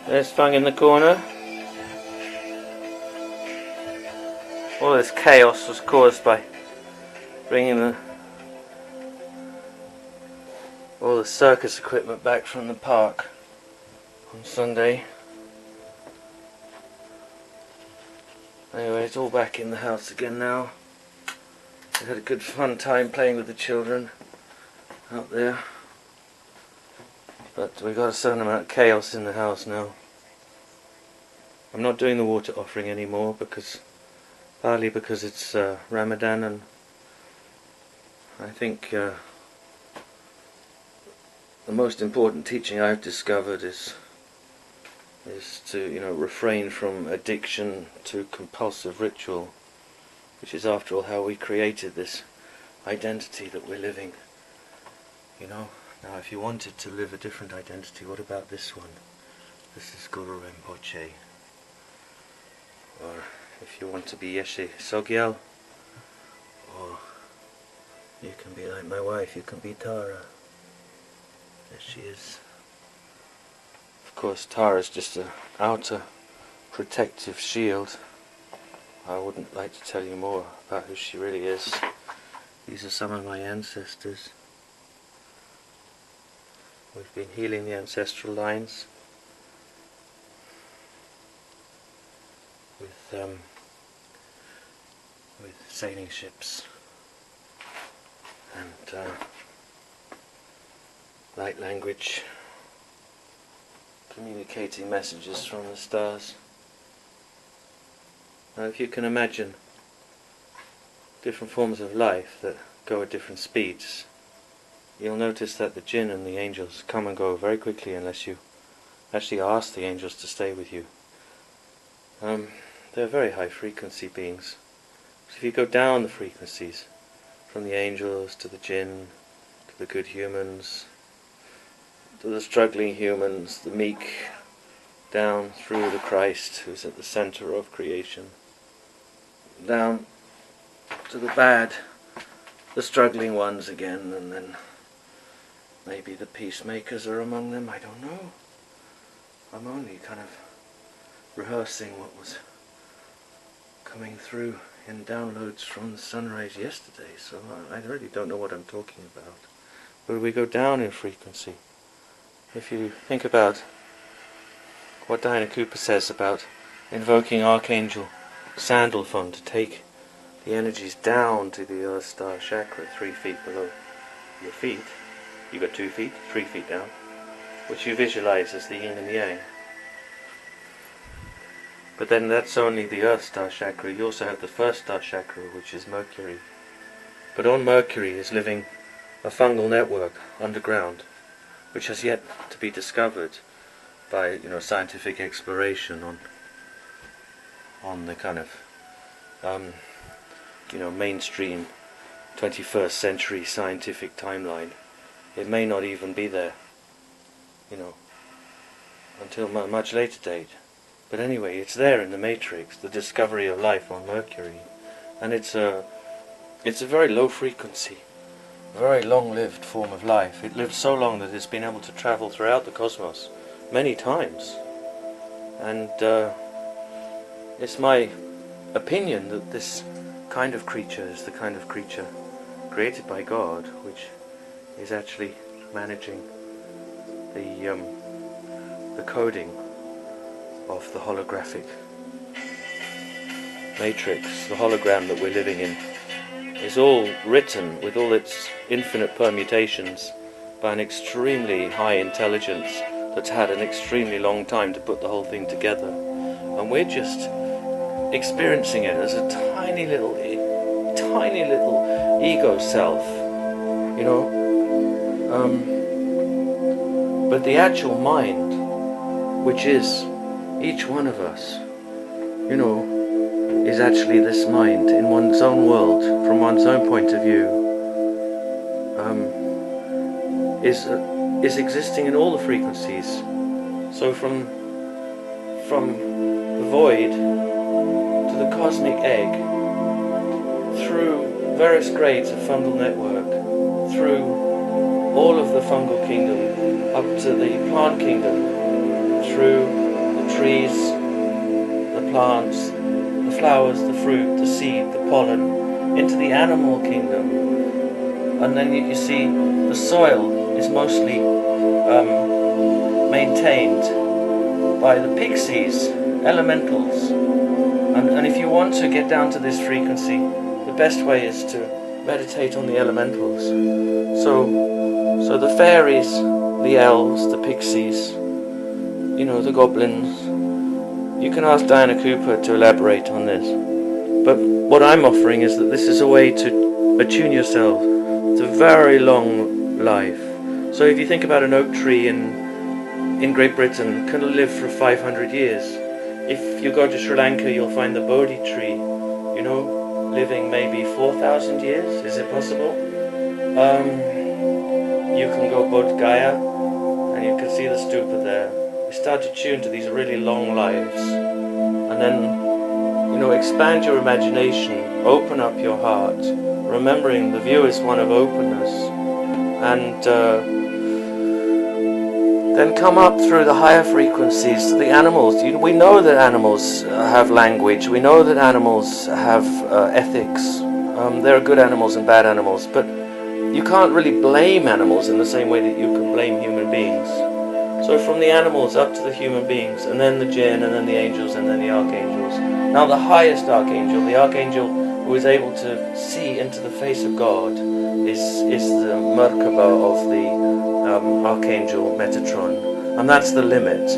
There's Fung in the corner. All this chaos was caused by bringing all the circus equipment back from the park on Sunday. Anyway, it's all back in the house again now. We had a good fun time playing with the children out there. But we got a certain amount of chaos in the house now. I'm not doing the water offering anymore partly because it's Ramadan, and I think the most important teaching I've discovered is to refrain from addiction to compulsive ritual, which is after all how we created this identity that we're living. Now if you wanted to live a different identity, what about this one? This is Guru Rinpoche. Or if you want to be Yeshe Sogyal, or you can be like my wife, you can be Tara. There she is. Of course, Tara is just an outer protective shield. I wouldn't like to tell you more about who she really is. These are some of my ancestors. We've been healing the ancestral lines with sailing ships and light language, communicating messages from the stars. Now, if you can imagine different forms of life that go at different speeds, you'll notice that the jinn and the angels come and go very quickly unless you actually ask the angels to stay with you. They're very high frequency beings. So if you go down the frequencies, from the angels to the jinn, to the good humans, to the struggling humans, the meek, down through the Christ who's at the center of creation, down to the bad, the struggling ones again, and then maybe the peacemakers are among them, I don't know. I'm only kind of rehearsing what was coming through in downloads from the sunrise yesterday, so I really don't know what I'm talking about. But we go down in frequency. If you think about what Diana Cooper says about invoking Archangel Sandalphon to take the energies down to the Earth Star Chakra 3 feet below your feet. You've got 2 feet, 3 feet down, which you visualize as the yin and yang. But then that's only the Earth Star Chakra. You also have the first star chakra, which is Mercury. But on Mercury is living a fungal network underground, which has yet to be discovered by scientific exploration on the kind of mainstream 21st century scientific timeline. It may not even be there, until a much later date. But anyway, it's there in the matrix, the discovery of life on Mercury, and it's a very low frequency, very long-lived form of life. It lives so long that it's been able to travel throughout the cosmos many times, and it's my opinion that this kind of creature is the kind of creature created by God, which is actually managing the coding of the holographic matrix. The hologram that we're living in is all written with all its infinite permutations by an extremely high intelligence that's had an extremely long time to put the whole thing together, and we're just experiencing it as a tiny little ego self, but the actual mind, which is each one of us, is actually this mind in one's own world, from one's own point of view, is existing in all the frequencies. So from the void to the cosmic egg, through various grades of fungal network, through all of the fungal kingdom, up to the plant kingdom, through the trees, the plants, the flowers, the fruit, the seed, the pollen, into the animal kingdom. And then you see the soil is mostly maintained by the pixies, elementals. And if you want to get down to this frequency, the best way is to meditate on the elementals. So the fairies, the elves, the pixies, the goblins. You can ask Diana Cooper to elaborate on this. But what I'm offering is that this is a way to attune yourself to very long life. So if you think about an oak tree in Great Britain, can live for 500 years. If you go to Sri Lanka, you'll find the Bodhi tree, living maybe 4,000 years. Is it possible? You can go Bodh Gaya, and you can see the stupa there. You start to tune to these really long lives, and then expand your imagination, open up your heart, remembering the view is one of openness, and then come up through the higher frequencies to the animals. We know that animals have language, we know that animals have ethics. There are good animals and bad animals, but you can't really blame animals in the same way that you can blame human beings. So from the animals up to the human beings, and then the jinn, and then the angels, and then the archangels. Now the highest archangel, the archangel who is able to see into the face of God, is the Merkaba of the archangel Metatron. And that's the limit,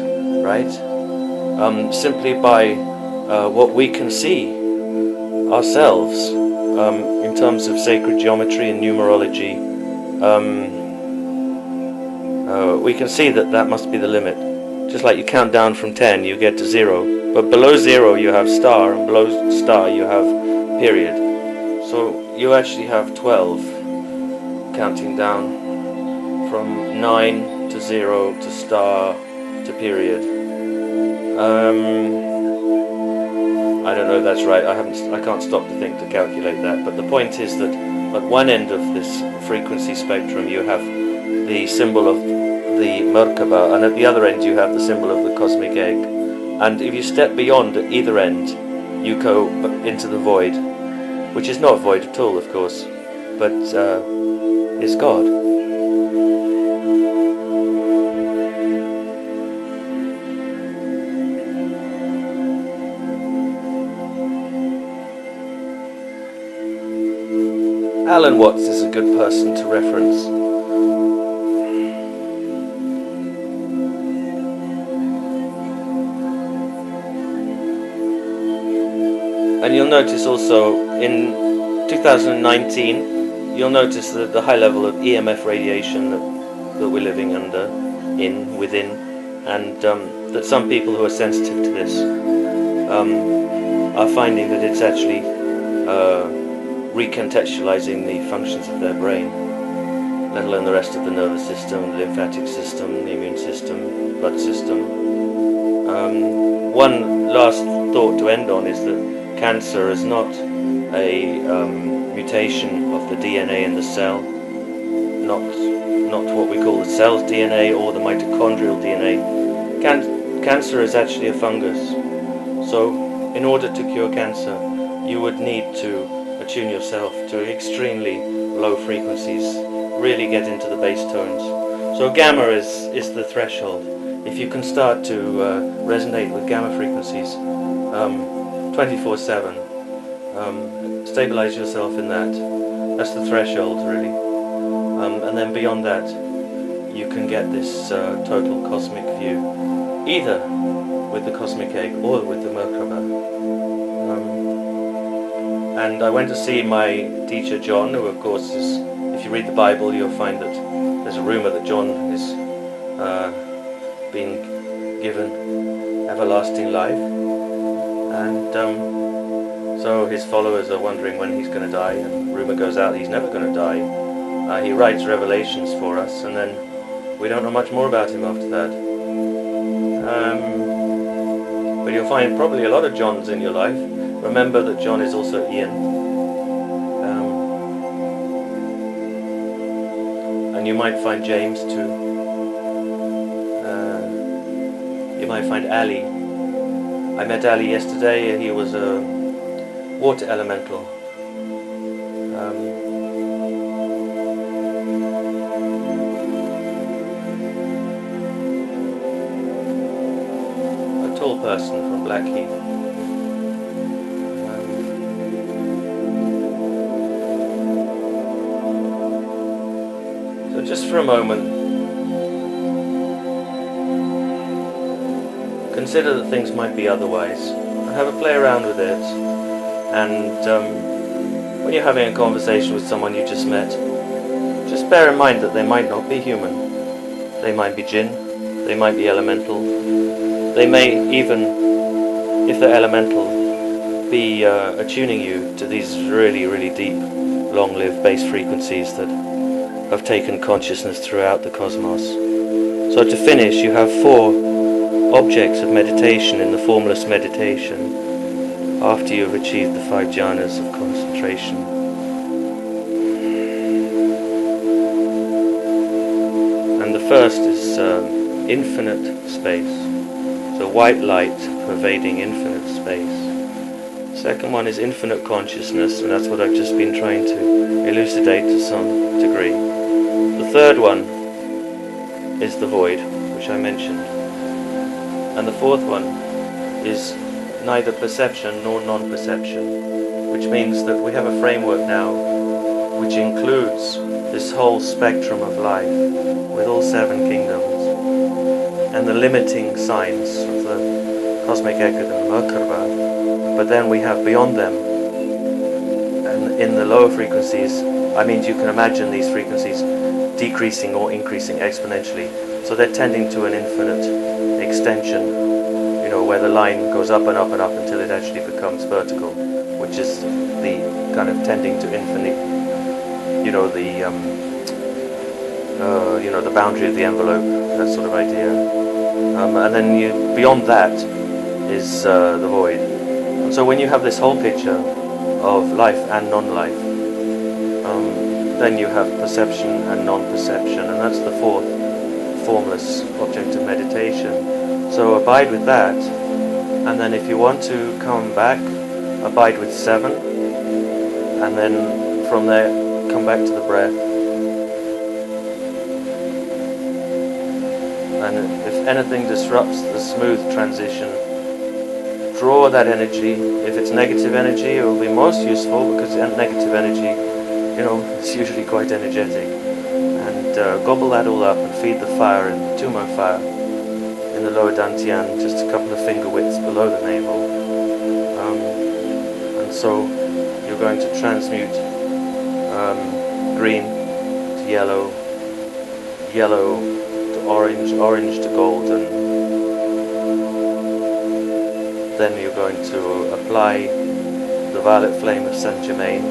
right? Simply by what we can see ourselves in terms of sacred geometry and numerology, we can see that must be the limit. Just like you count down from 10, you get to 0. But below 0 you have star, and below star you have period. So you actually have 12, counting down from 9 to 0 to star to period. I don't know if that's right. I can't stop to think to calculate that. But the point is that at one end of this frequency spectrum you have the symbol of the Merkaba, and at the other end you have the symbol of the cosmic egg. And if you step beyond at either end, you go into the void, which is not void at all, of course, but is God. Alan Watts is a good person to reference. And you'll notice also in 2019, you'll notice the high level of EMF radiation that we're living within, and that some people who are sensitive to this are finding that it's actually recontextualizing the functions of their brain, let alone the rest of the nervous system, the lymphatic system, the immune system, blood system. One last thought to end on is that cancer is not a mutation of the DNA in the cell, not what we call the cell's DNA or the mitochondrial DNA. Cancer is actually a fungus. So in order to cure cancer, you would need to attune yourself to extremely low frequencies, really get into the bass tones. So gamma is the threshold. If you can start to resonate with gamma frequencies 24/7, stabilize yourself in that. That's the threshold, really. And then beyond that, you can get this total cosmic view, either with the cosmic egg or with the Merkaba. And I went to see my teacher John, who of course is, if you read the Bible, you'll find that there's a rumor that John is being given everlasting life. And so his followers are wondering when he's going to die, and rumor goes out he's never going to die. He writes revelations for us, and then we don't know much more about him after that. But you'll find probably a lot of Johns in your life. Remember that John is also Ian. And you might find James too. You might find Ali. I met Ali yesterday. He was a water elemental. A tall person from Blackheath. So just for a moment, consider that things might be otherwise. Have a play around with it, and when you're having a conversation with someone you just met, just bear in mind that they might not be human. They might be jinn, they might be elemental, they may even, if they're elemental, be attuning you to these really, really deep, long-lived bass frequencies that have taken consciousness throughout the cosmos. So to finish, you have 4 objects of meditation in the formless meditation after you've achieved the 5 jhanas of concentration. And the first is infinite space, so white light pervading infinite space. Second one is infinite consciousness, and that's what I've just been trying to elucidate to some degree. The third one is the void, which I mentioned. And the fourth one is neither perception nor non-perception, which means that we have a framework now which includes this whole spectrum of life with all 7 kingdoms and the limiting signs of the cosmic Ekad and Merkaba. But then we have beyond them, and in the lower frequencies, I mean, you can imagine these frequencies decreasing or increasing exponentially, so they're tending to an infinite extension, you know, where the line goes up and up and up until it actually becomes vertical, which is the kind of tending to infinite, you know, the boundary of the envelope, that sort of idea. And then beyond that is the void. And so when you have this whole picture of life and non-life, then you have perception and non-perception, and that's the 4th formless object of meditation. So abide with that, and then if you want to come back, abide with 7, and then from there come back to the breath. And if anything disrupts the smooth transition, draw that energy. If it's negative energy, it will be most useful, because negative energy, you know, it's usually quite energetic. And gobble that all up and feed the fire in the Tumo fire in the lower dantian, just a couple of finger widths below the navel. And so you're going to transmute green to yellow, yellow to orange, orange to golden. Then you're going to apply the violet flame of Saint Germain,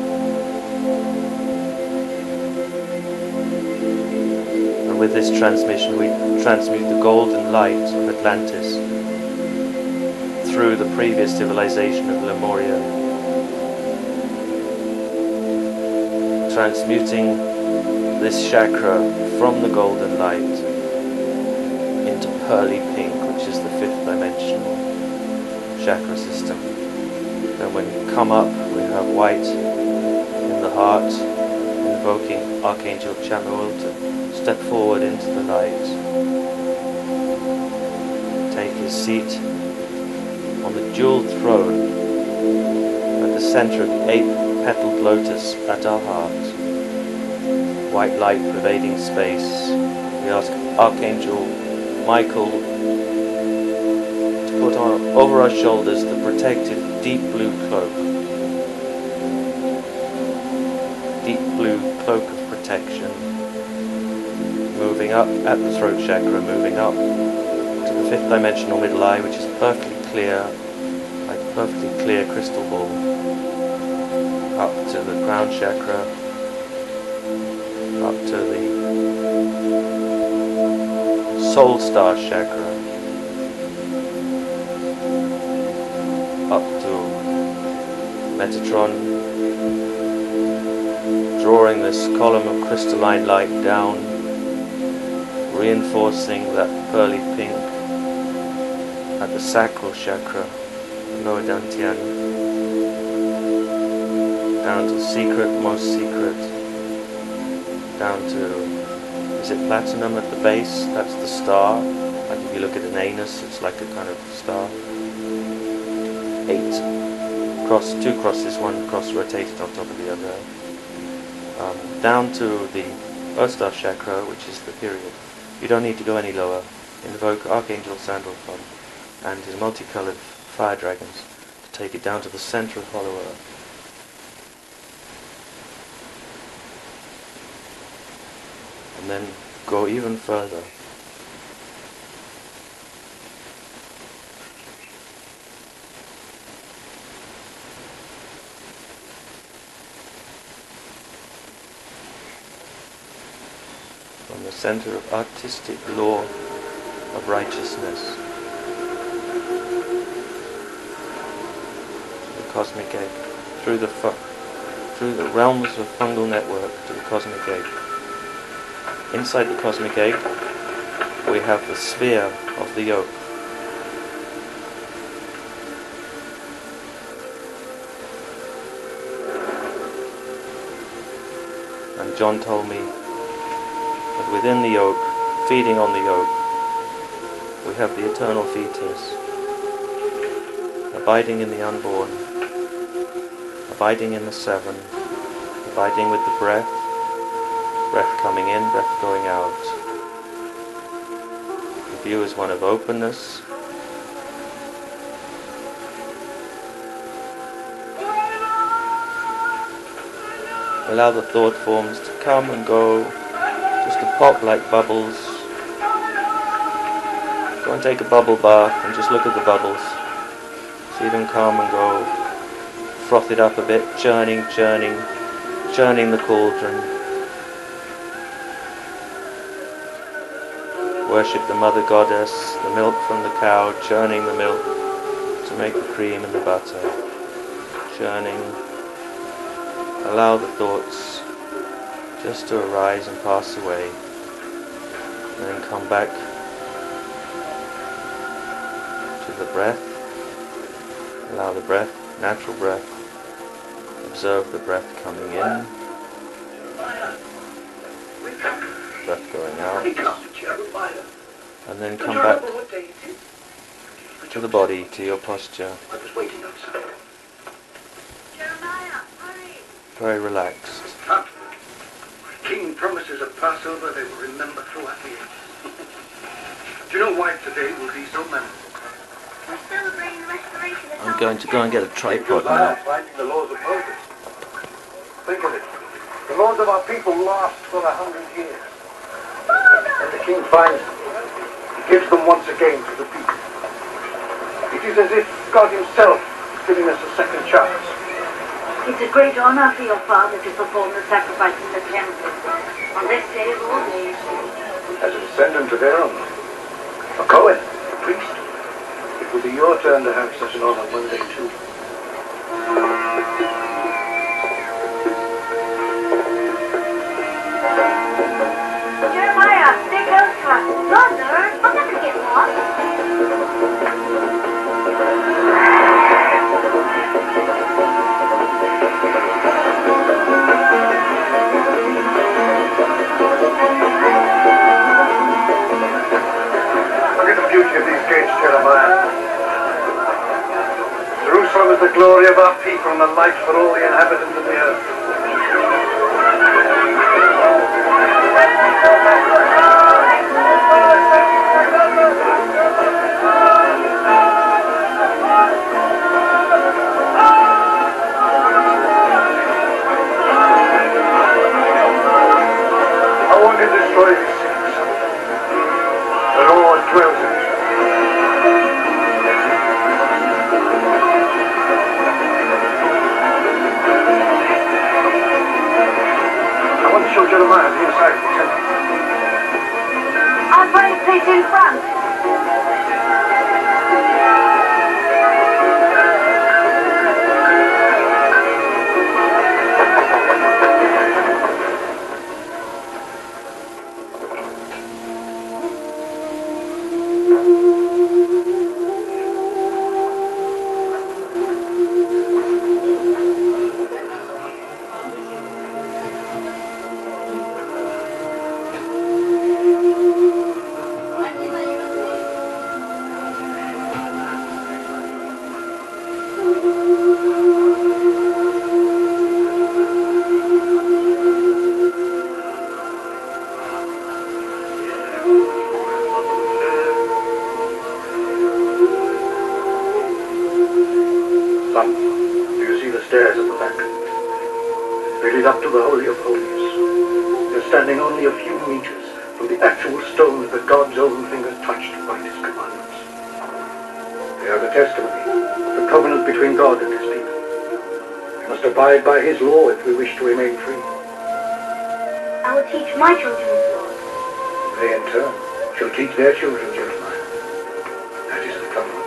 and with this transmission we transmute the golden light of Atlantis through the previous civilization of Lemuria, transmuting this chakra from the golden light into pearly pink, which is the 5th dimensional chakra system. Then when you come up, we have white in the heart, invoking Archangel Chamuel to step forward into the light, take his seat on the jeweled throne at the center of the 8-petaled lotus at our heart. White light pervading space. We ask Archangel Michael to put over our shoulders the protective deep blue cloak. Deep blue cloak of protection. Moving up at the throat chakra, moving up to the 5th dimensional middle eye, which is perfectly clear, like a perfectly clear crystal ball. Up to the crown chakra, up to the soul star chakra, up to Metatron, drawing this column of crystalline light down, reinforcing that pearly pink at the sacral chakra, Lower Dantian, down to secret, most secret, down to, is it platinum at the base? That's the star. Like if you look at an anus, it's like a kind of star. 8. Two crosses, one cross rotated on top of the other. Down to the Earth Star Chakra, which is the period. You don't need to go any lower. Invoke Archangel Sandalphon and his multicolored fire dragons to take it down to the center of Hollow Earth. And then go even further. From the center of artistic law of righteousness to the cosmic gate, through the realms of fungal network to the cosmic gate. Inside the cosmic gate, we have the sphere of the yoke. And John told me that within the yoke, feeding on the yoke, we have the eternal fetus, abiding in the unborn, abiding in the seven, abiding with the breath coming in, breath going out. The view is one of openness, allow the thought forms to come and go, just to pop like bubbles. Go and take a bubble bath and just look at the bubbles. See them come and go. Froth it up a bit, churning the cauldron. Worship the mother goddess, the milk from the cow, churning the milk to make the cream and the butter. Churning. Allow the thoughts just to arise and pass away. And then come back to the breath. Allow the breath, natural breath. Observe the breath coming in. Breath going out. And then come back to the body, to your posture. Very relaxed. King promises a Passover they will remember throughout the ages. Do you know why today will be so memorable? I'm going to go and get a tripod now. The laws of Moses. Think of it. The laws of our people last for 100 years. And the king finds them. He gives them once again to the people. It is as if God himself is giving us a second chance. It's a great honor for your father to perform the sacrifice in the temple on this day of all days. As a descendant of Aaron, a Cohen, a priest, it will be your turn to have such an honor one day too. Jeremiah, stay close to us. Mother, I'm not going to get lost. Look at the beauty of these gates, Jeremiah. Jerusalem is the glory of our people and the light for all the inhabitants of the earth. I want to destroy these cities. The Lord dwells in it. I want to show Jeremiah the inside of the temple. I'll put his place in front. the Holy of Holies. They're standing only a few meters from the actual stone that God's own finger touched to write his commandments. They are the testimony, the covenant between God and his people. We must abide by his law if we wish to remain free. I will teach my children his law. They, in turn, shall teach their children, Jeremiah. That is the covenant.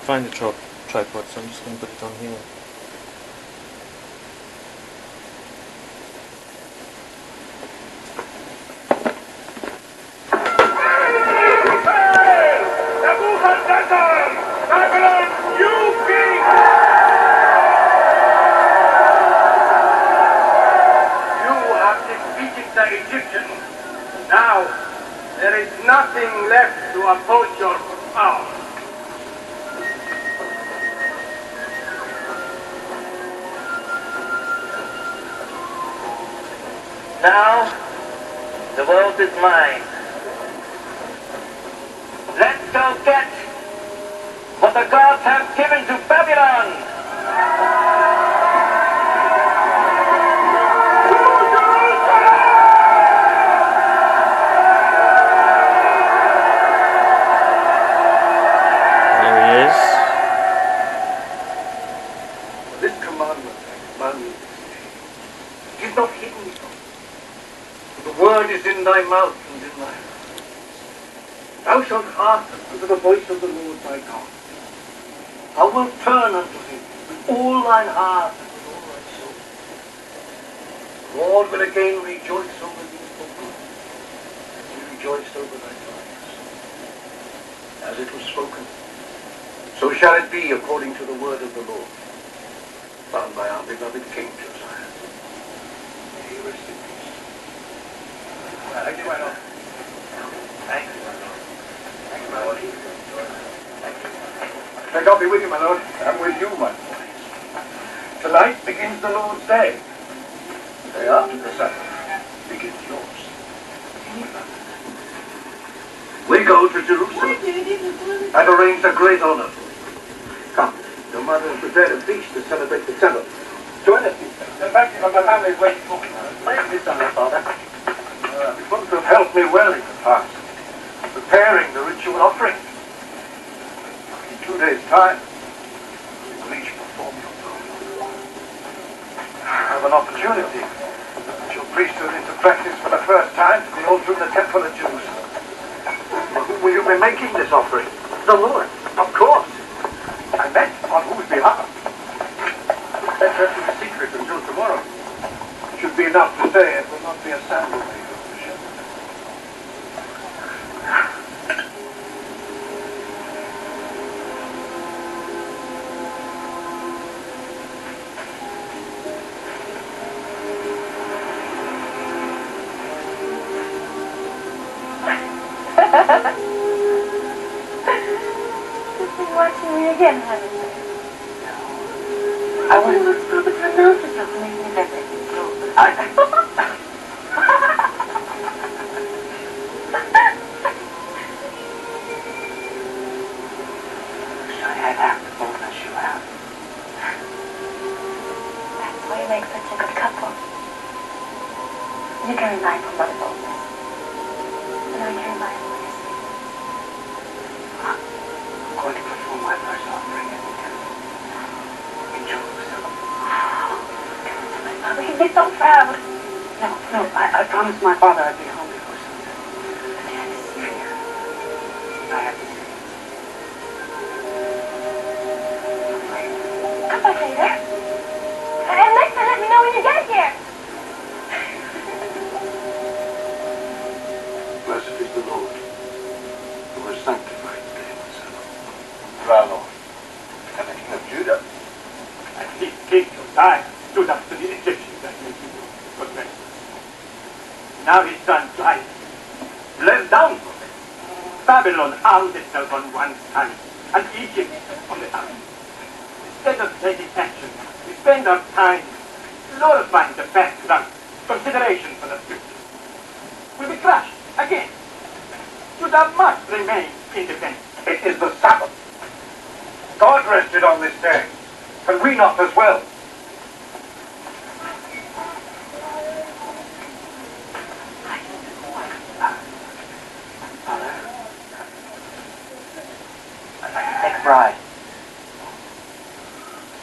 Find the tripod, so I'm just going to put it on here. You have defeated the Egyptians. Now, there is nothing left to oppose your power. Now, the world is mine. Let's go get what the gods have given to Babylon. There he is. This commandment I command you this day. It is not hidden from you. The word is in thy mouth and in thy heart. Thou shalt hearken unto the voice of the Lord thy God. Thou wilt turn unto him with all thine heart and with all thy soul. The Lord will again rejoice over thee for good, as he rejoiced over thy fathers. as it was spoken. So shall it be according to the word of the Lord, found by our beloved King Josiah. May he rest in peace. Thank you, my lord. Thank you, my lord. Thank you, my lord. May God be with you, my lord, and with you, my boys. Tonight begins the Lord's day. The day after the Sabbath begins yours. We go to Jerusalem and arrange a great honor for you. Come, your mother has prepared a feast to celebrate the Sabbath. Join us, Peter. The fact of the family is waiting for me. Thank you, son, father. You both have helped me well in the past, preparing the ritual offering. In 2 days' time, you will each perform your role. Have an opportunity to put your priesthood into practice for the first time to the altar in the temple of Jerusalem. Will you be making this offering? The Lord. Of course. I meant on whose behalf? Better to be secret until tomorrow. It should be enough to say it will not be a sandal made of the shepherd. You've been watching me again, haven't you? I want to stop it for now to stop making everything so. I had half the boldness you have. That's why you make such a good couple. You can rely on my boldness. And I can rely on yours. I'm going to perform my first offering in the temple. In Jerusalem. My father, he'd be so proud. No, I promised my father I'd be home before Sunday. But you had to see her. I have to see. Come back later. And next time, let me know when you get here. Blessed is the Lord, who has sanctified the day of Sabbath. Our Lord, and the King of Judah. And he, King Josiah, stood up to the Egyptians and made you good men. Now his son died, bled down for them. Babylon armed itself on one side, and Egypt on the other. Instead of taking action, we spend our time glorifying the past without consideration for the future. We'll be crushed again. Judah must remain independent. It is the Sabbath. God rested on this day, and we not as well. Next bride.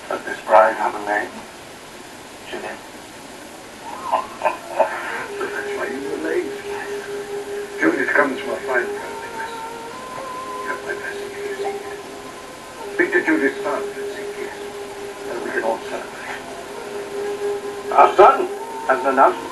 Does this bride have a name? Judah. So that's why you were late. Judith comes from a fine family. You have my blessing if you seek it. Speak to Judith's son and seek it, and we can all celebrate. Our son has an announcement.